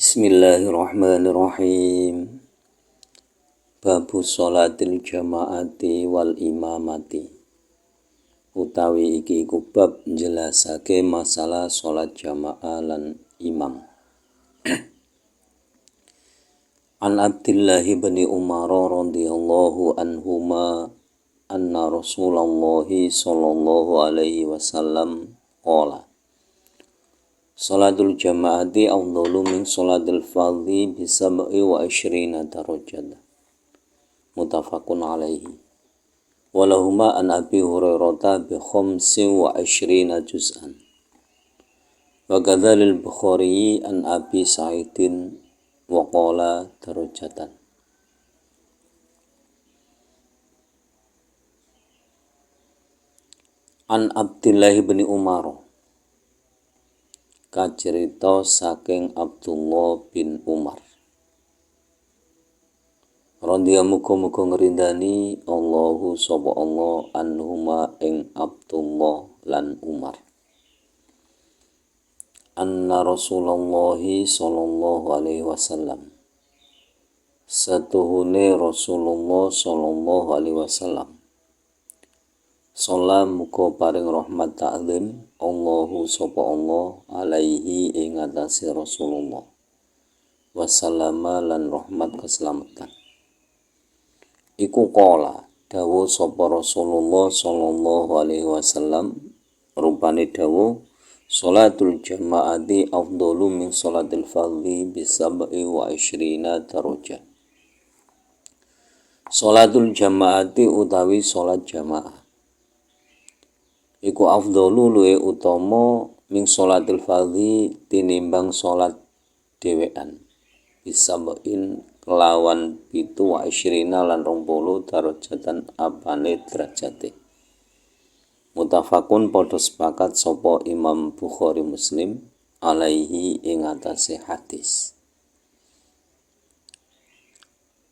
Bismillahirrahmanirrahim. Babu sholatil jama'ati wal imamati. Utawi iki iku bab njelasake masalah sholat jamaah lan imam. An Abdillah bin Umar radhiyallahu anhuma anna Rasulullah sallallahu alaihi wasallam qala Sholatul jama'ati afdalu min sholatil fardhi bi 27 darajat. Muttafaqun alaihi. Walahuma an Abi Hurairah bi 25 juz'an. Wa kadzalil Bukhari an Abi Sa'idin wa qala darajatan. An Abdillah bin Umar, kacerita saking Abdullah bin Umar. Radhiya muga-muga ngrindani Allahu sapa Allah anhuma ing Abdullah lan Umar. Anna Rasulullah sallallahu alaihi wasallam. Satuhune Rasulullah sallallahu alaihi wasallam. Salam muga paring rahmat ta'zim Allahu sapa Allah alaihi ing atase Rasulullah. Wassalama lan rahmat keselamatan. Iku qala dawuh sapa Rasulullah sallallahu alaihi wasallam rupane dawuh sholatul jama'ati afdalu min sholatil fardhi bi 27 darajat. Sholatul jama'ati utawi sholat jamaah iku afdalu luwe utama min sholatil fardhi tinimbang sholat dhewean bisabain kelawan 27 lan 20 darajatan apane derajate. Muttafaqun padha sepakat sapa Imam Bukhari Muslim alaihi ing atase hadis.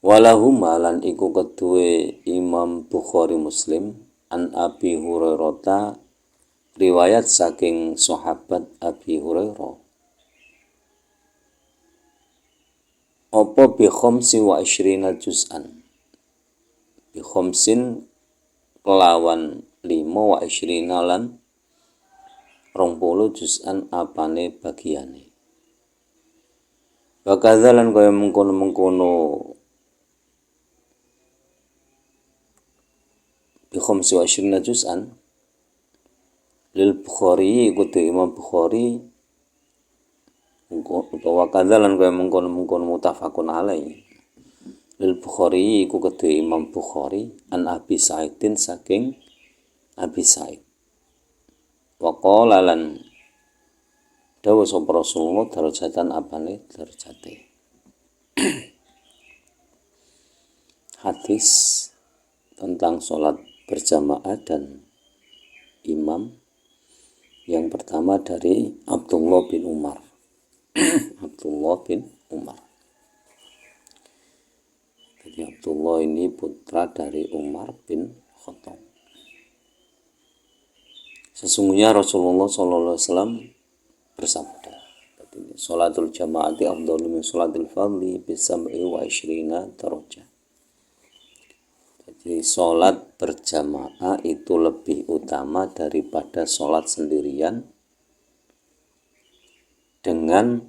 Walahuma lan iku keduwe Imam Bukhari Muslim an Abi Hurairah riwayat saking sahabat Abi Hurairah apa bi 25 juz'an bi khamsin kelawan 25 lan 20 juz'an apane bagiane wa kadzalan kaya mengkono-mengkono bi 25 juz'an lil Bukhari kudu Imam Bukhari utawa kadzalan kaya mengkono-mengkono muttafaqun alaihi lil Bukhari iku kudu Imam Bukhari an Abi Sa'idin saking Abi Sa'id wa qala lan dawuh sapa Rasulullah darajatan apane derajate. Hadis tentang sholat berjamaah dan imam yang pertama dari Abdullah bin Umar. Abdullah bin Umar. Jadi Abdullah ini putra dari Umar bin Khattab. Sesungguhnya Rasulullah sallallahu alaihi wasallam bersabda, sholatul jama'ati afdalu min sholatil fardhi bi 27 darajat. Jadi sholat berjamaah itu lebih utama daripada sholat sendirian dengan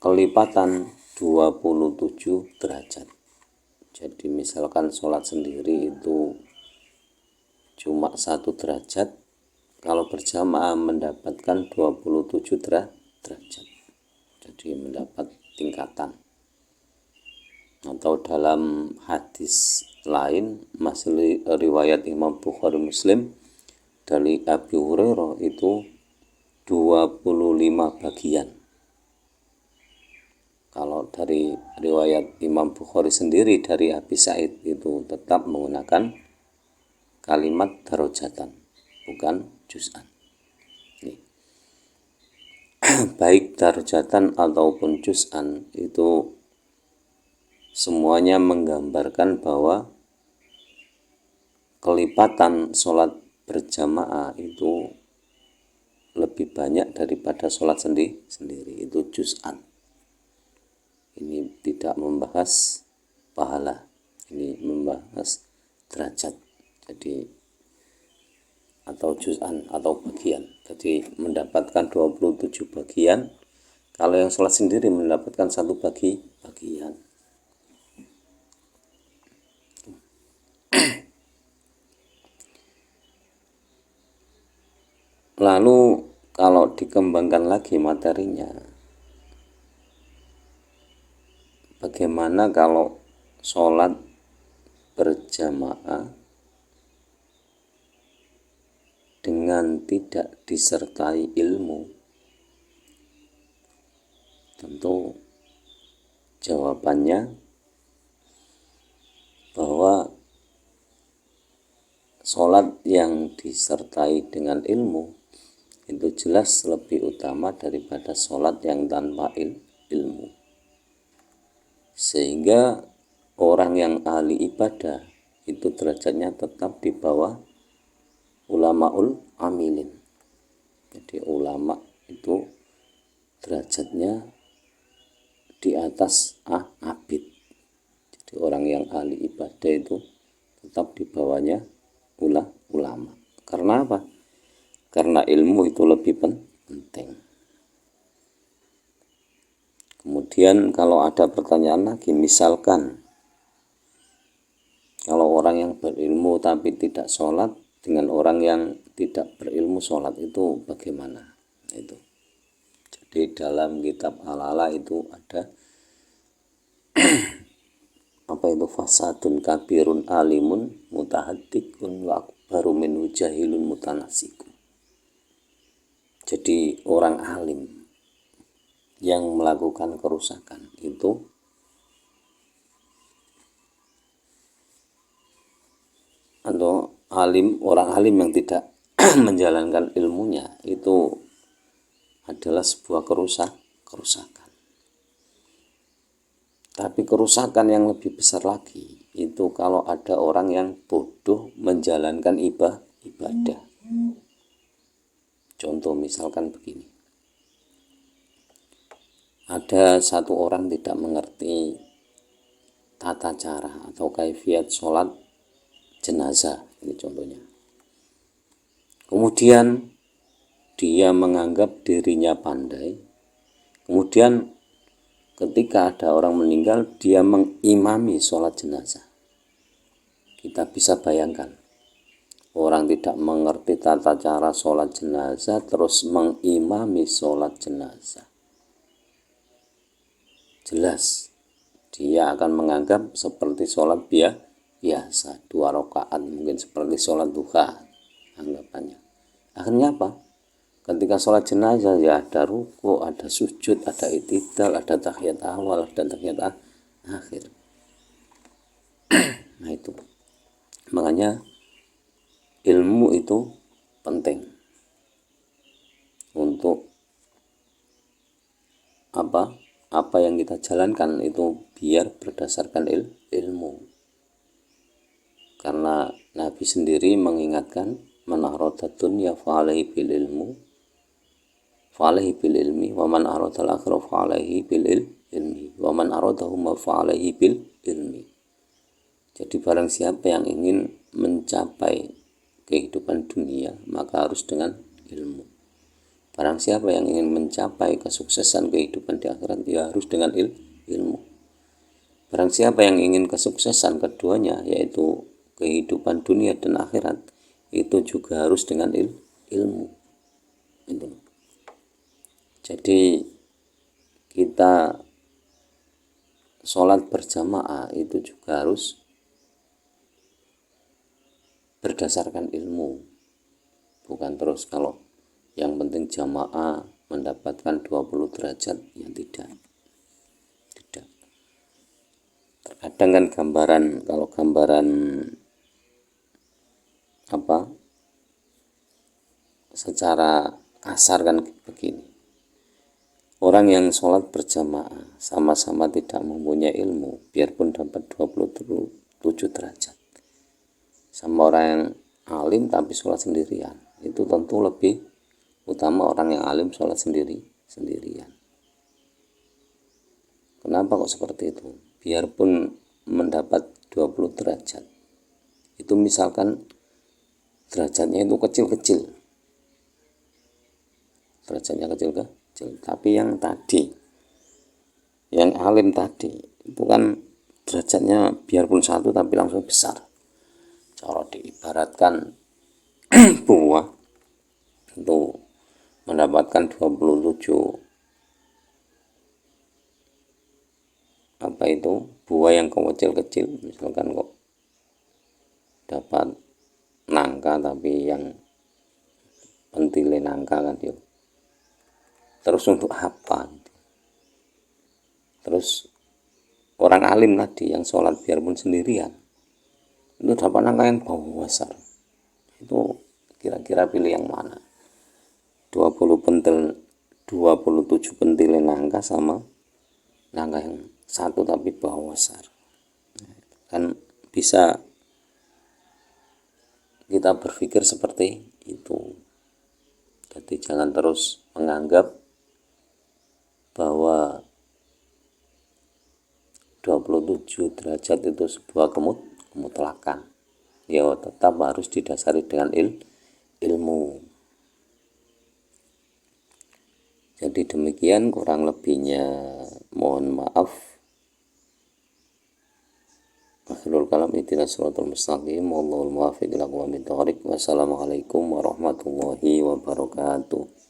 kelipatan 27 derajat. Jadi misalkan sholat sendiri itu cuma 1 derajat, kalau berjamaah mendapatkan 27 derajat. Jadi mendapat tingkatan. Atau dalam hadis lain masih riwayat Imam Bukhari Muslim dari Abi Hurairah itu 25 bagian. Kalau dari riwayat Imam Bukhari sendiri dari Abi Sa'id itu tetap menggunakan kalimat darajatan, bukan juz'an. Baik darajatan ataupun juz'an itu semuanya menggambarkan bahwa kelipatan sholat berjamaah itu lebih banyak daripada sholat sendiri, itu juz'an. Ini tidak membahas pahala, ini membahas derajat. Jadi atau juz'an atau bagian. Jadi mendapatkan 27 bagian. Kalau yang sholat sendiri mendapatkan satu bagian. Lalu kalau dikembangkan lagi materinya, bagaimana kalau sholat berjamaah dengan tidak disertai ilmu? Tentu jawabannya bahwa sholat yang disertai dengan ilmu itu jelas lebih utama daripada sholat yang tanpa ilmu. Sehingga orang yang ahli ibadah itu derajatnya tetap di bawah ulamaul amilin. Jadi ulama itu derajatnya di atas abid. Jadi orang yang ahli ibadah itu tetap di bawahnya ulama. Karena apa? Karena ilmu itu lebih penting. Kemudian kalau ada pertanyaan lagi, misalkan kalau orang yang berilmu tapi tidak sholat dengan orang yang tidak berilmu sholat, itu bagaimana? Itu. Jadi dalam kitab Al-Ala itu ada apa itu, fasadun kabirun alimun mutahaddikun wa akbaru minhu jahilun mutanasikun. Jadi orang alim yang melakukan kerusakan itu atau orang alim yang tidak menjalankan ilmunya itu adalah sebuah kerusakan. Tapi kerusakan yang lebih besar lagi itu kalau ada orang yang bodoh menjalankan ibadah. Contoh misalkan begini. Ada satu orang tidak mengerti tata cara atau kaifiat sholat jenazah, ini contohnya. Kemudian dia menganggap dirinya pandai. Kemudian ketika ada orang meninggal, dia mengimami sholat jenazah. Kita bisa bayangkan, orang tidak mengerti tata cara sholat jenazah terus mengimami sholat jenazah. Jelas dia akan menganggap seperti sholat biasa, 2 rakaat, mungkin seperti sholat duha anggapannya. Akhirnya apa? Ketika sholat jenazah ya ada ruku, ada sujud, ada i'tidal, ada tahiyat awal, ada tahiyat akhir. Nah itu, makanya ilmu itu penting untuk apa yang kita jalankan itu biar berdasarkan ilmu. Karena Nabi sendiri mengingatkan, man arada dunya fa'alaihi bil ilmi wa man arada al-akhirah fa'alaihi bil ilmi wa man aradahuma fa'alaihi bil ilmi. Jadi barang siapa yang ingin mencapai kehidupan dunia maka harus dengan ilmu. Barang siapa yang ingin mencapai kesuksesan kehidupan di akhirat dia harus dengan ilmu. Barang siapa yang ingin kesuksesan keduanya yaitu kehidupan dunia dan akhirat itu juga harus dengan ilmu. Itu. Jadi kita sholat berjamaah itu juga harus berdasarkan ilmu. Bukan terus kalau yang penting jamaah mendapatkan 20 derajat, ya tidak. Terkadang kan kalau gambaran secara kasar kan begini. Orang yang sholat berjamaah sama-sama tidak mempunyai ilmu, biarpun dapat 27 derajat. Sama orang yang alim tapi sholat sendirian, itu tentu lebih utama orang yang alim sholat sendirian. Kenapa kok seperti itu? Biarpun mendapat 20 derajat, itu misalkan derajatnya itu kecil-kecil, derajatnya kecil-kecil, tapi yang tadi, yang alim tadi, itu kan derajatnya biarpun satu tapi langsung besar. Cara diibaratkan buah itu mendapatkan 27 buah yang kecil-kecil, misalkan kok dapat nangka tapi yang pentile nangka kan yuk. Terus untuk apa? Terus orang alim tadi yang sholat biarpun sendirian itu dapat nangka yang besar. Itu kira-kira pilih yang mana? 27 pentile nangka sama nangka yang satu tapi besar. Kan bisa kita berpikir seperti itu. Jadi jangan terus menganggap bahwa 27 derajat itu sebuah kemutlakan. Ya tetap harus didasari dengan ilmu. Jadi demikian kurang lebihnya, mohon maaf. Akhirul kalam, ihdinas shiratal mustaqim, wallahul muwaffiq ila aqwamit thoriq. Wassalamualaikum warahmatullahi wabarakatuh.